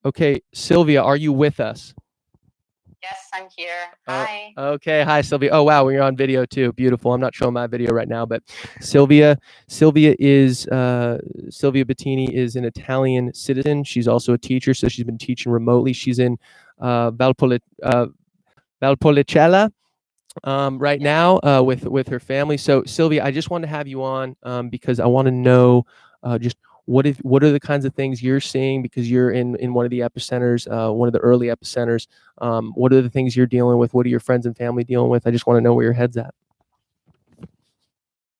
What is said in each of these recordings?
Okay, Silvia, are you with us? Yes, I'm here. Oh, Hi. okay. Hi, Sylvia. Oh, wow, we're on video too. Beautiful. I'm not showing my video right now, but Sylvia is Silvia Bettini is an Italian citizen. She's also a teacher, so she's been teaching remotely. She's in Valpolicella right Yeah. now with her family. So Sylvia, I just want to have you on because I want to know just what are the kinds of things you're seeing because you're in one of the epicenters, one of the early epicenters. What are the things you're dealing with? What are your friends and family dealing with? I just want to know where your head's at.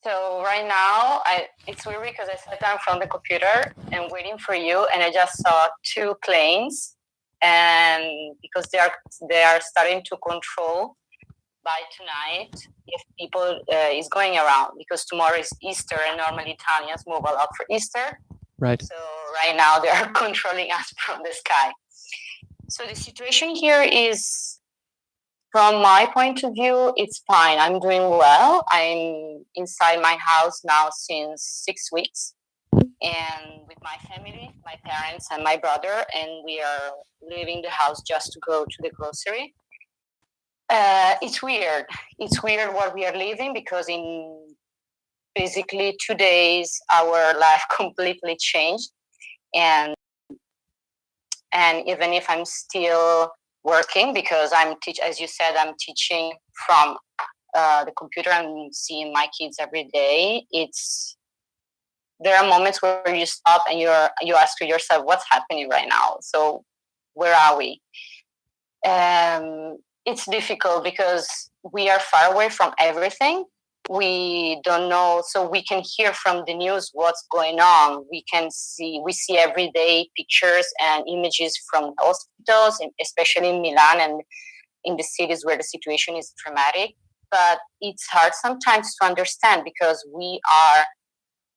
So right now, it's weird because I sat down from the computer and waiting for you, and I just saw two planes, and because they are starting to control by tonight if people is going around because tomorrow is Easter and normally Italians move a lot for Easter. Right. So right now they are controlling us from the sky. So the situation here is, from my point of view, it's fine. I'm doing well. I'm inside my house now since 6 weeks and with my family, my parents and my brother, and we are leaving the house just to go to the grocery. It's weird. It's weird what we are living because in basically 2 days our life completely changed, and and even if I'm still working because as you said, I'm teaching from the computer and seeing my kids every day. There are moments where you stop and you ask yourself, what's happening right now? So where are we? It's difficult because we are far away from everything. We don't know, so we can hear from the news what's going on. We see every day pictures and images from hospitals, especially in Milan and in the cities where the situation is dramatic. But it's hard sometimes to understand because we are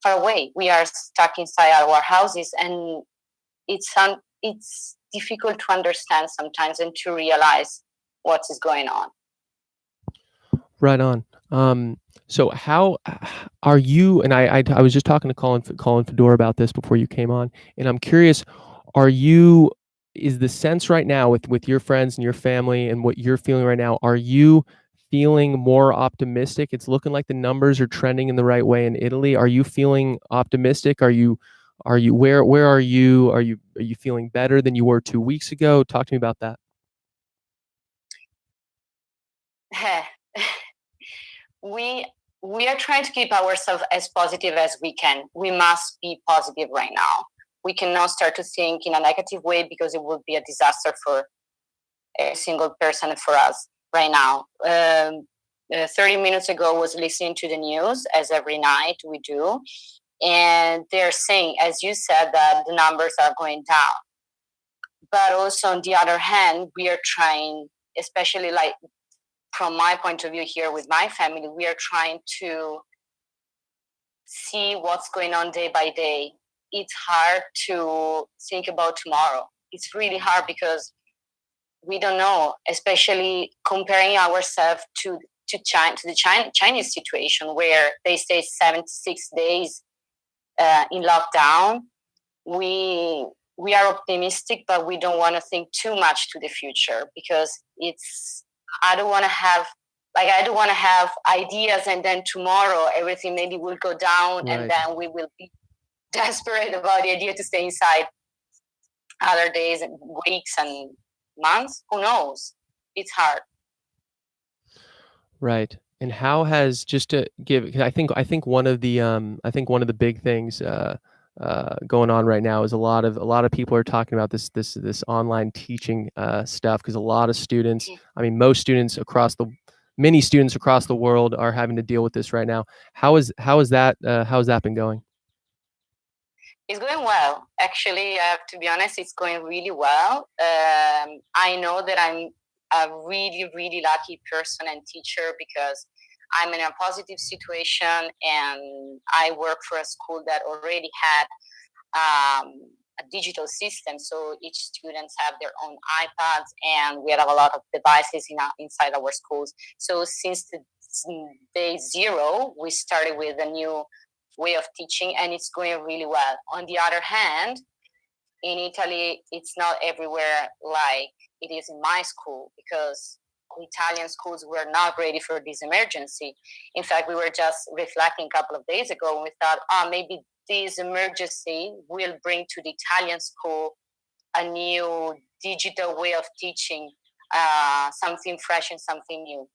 far away. We are stuck inside our houses, and it's difficult to understand sometimes and to realize what is going on. Right on. So how are you? And I was just talking to Colin Fedor about this before you came on, and I'm curious. Are you? Is the sense right now with your friends and your family and what you're feeling right now? Are you feeling more optimistic? It's looking like the numbers are trending in the right way in Italy. Are you feeling optimistic? Are you where are you? Are you feeling better than you were 2 weeks ago? Talk to me about that. we we are trying to keep ourselves as positive as we can. We must be positive right now. We cannot start to think in a negative way because it would be a disaster for every single person for us right now. 30 minutes ago was listening to the news as every night we do, and they're saying, as you said, that the numbers are going down. But also on the other hand, we are trying, especially like from my point of view here with my family, we are trying to see what's going on day by day. It's hard to think about tomorrow. It's really hard because we don't know, especially comparing ourselves to China, to the Chinese situation where they stay 76 days in lockdown. We we are optimistic, but we don't want to think too much to the future because it's I don't want to have I don't want to have ideas and then tomorrow everything maybe will go down and Right. then we will be desperate about the idea to stay inside other days and weeks and months. Who knows? It's hard. Right. And how has just to give 'cause I think one of the big things going on right now is a lot of people are talking about this online teaching stuff because a lot of students, I mean most students across the many students across the world are having to deal with this right now. How has that been going? It's going well. Actually, I have to be honest, it's going really well. I know that I'm a really, really lucky person and teacher because I'm in a positive situation and I work for a school that already had um, a digital system. So each students have their own iPads and we have a lot of devices inside our schools. So since the day zero, we started with a new way of teaching and it's going really well. On the other hand, in Italy, it's not everywhere like it is in my school, because Italian schools were not ready for this emergency. In fact, we were just reflecting a couple of days ago, and we thought, maybe this emergency will bring to the Italian school a new digital way of teaching, something fresh and something new.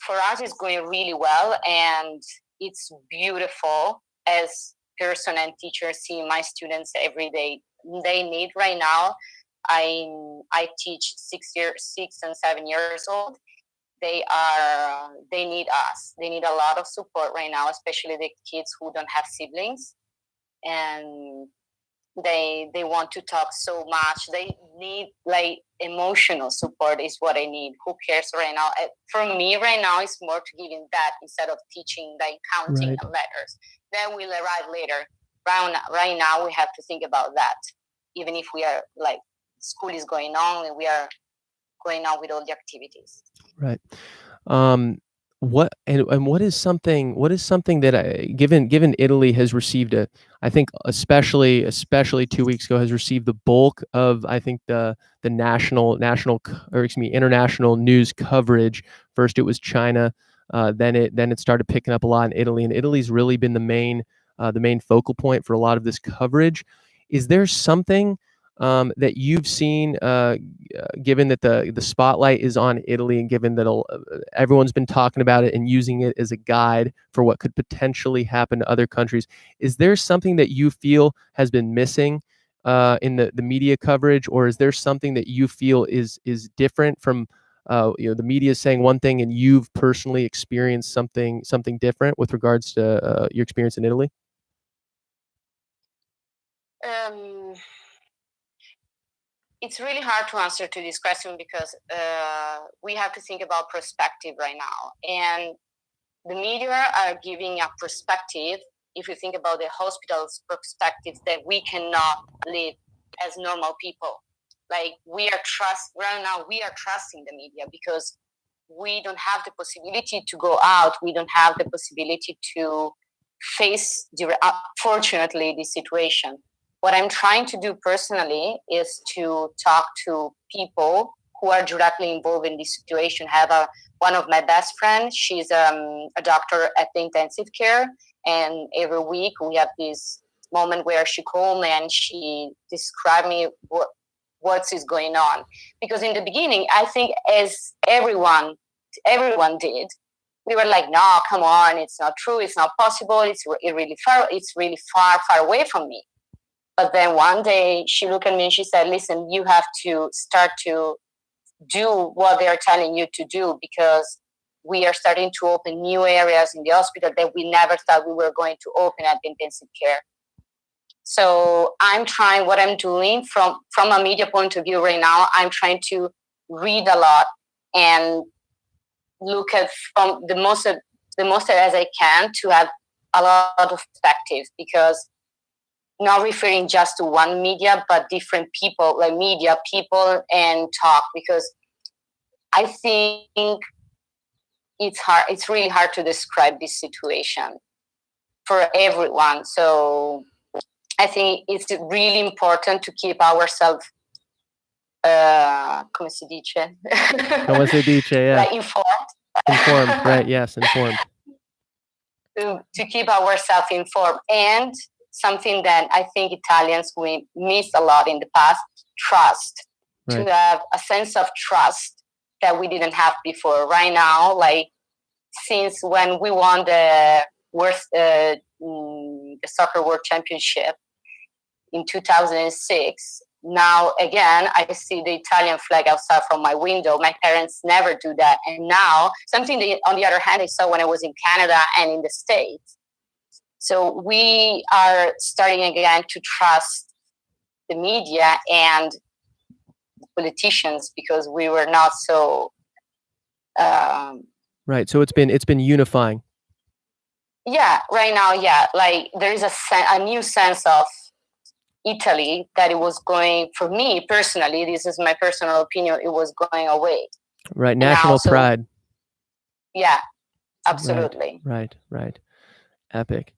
For us, it's going really well, and it's beautiful as person and teacher see my students every day. They need right now. I teach 6 and 7 years old. They need us. They need a lot of support right now, especially the kids who don't have siblings, and they want to talk so much. They need like emotional support is what I need. Who cares right now? For me right now, it's more to giving that instead of teaching, like counting Right. letters. That will arrive later. Right now we have to think about that, even if we are like school is going on and we are going on with all the activities. Right. What is something that given Italy has received I think especially 2 weeks ago has received the bulk of, I think, the international news coverage. First it was China, then it started picking up a lot in Italy, and Italy's really been the main focal point for a lot of this coverage. Is there something that you've seen, given that the spotlight is on Italy, and given that everyone's been talking about it and using it as a guide for what could potentially happen to other countries? Is there something that you feel has been missing in the media coverage, or is there something that you feel is different from the media saying one thing and you've personally experienced something different with regards to your experience in Italy? Um, it's really hard to answer to this question because we have to think about perspective right now, and the media are giving a perspective. If you think about the hospital's perspective, that we cannot live as normal people. Like right now, we are trusting the media because we don't have the possibility to go out. We don't have the possibility to face, fortunately, this situation. What I'm trying to do personally is to talk to people who are directly involved in this situation. One of my best friends. She's a doctor at the intensive care, and every week we have this moment where she called me and she described me what is going on. Because in the beginning, I think as everyone did, we were like, no, come on, it's not true, it's not possible, it's really far away from me. But then one day she looked at me and she said, listen, you have to start to do what they are telling you to do, because we are starting to open new areas in the hospital that we never thought we were going to open at the intensive care. So I'm trying, what I'm doing from a media point of view right now, I'm trying to read a lot and look at from the most as I can to have a lot of perspectives, because not referring just to one media, but different people, like media people, and talk, because I think it's hard. It's really hard to describe this situation for everyone. So I think it's really important to keep ourselves, come si dice? Come si dice, yeah. Like informed. Informed, right? Yes, informed. To keep ourselves informed, and something that I think Italians we missed a lot in the past: trust. Right. To have a sense of trust that we didn't have before. Right now, like since when we won the soccer world championship in 2006, now again I see the Italian flag outside from my window. My parents never do that, and now something that, on the other hand, I saw when I was in Canada and in the States. So we are starting again to trust the media and politicians, because we were not so. Right. So it's been unifying. Yeah, right now, yeah, like there is a new sense of Italy that it was going, for me personally, this is my personal opinion, it was going away. Right. National pride. Yeah, absolutely. Right. Epic.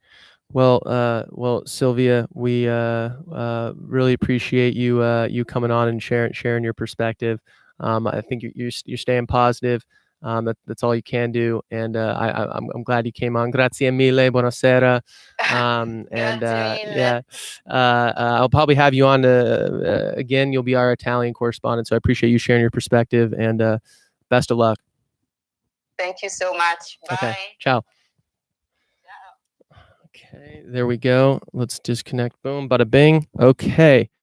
Well, Sylvia, we really appreciate you you coming on and sharing your perspective. I think you're staying positive. That's all you can do, and I'm glad you came on. Grazie mille, buonasera. And Grazie mille. yeah, I'll probably have you on again. You'll be our Italian correspondent, so I appreciate you sharing your perspective, and best of luck. Thank you so much. Okay, Bye. ciao. Okay, there we go. Let's disconnect. Boom, bada bing. Okay.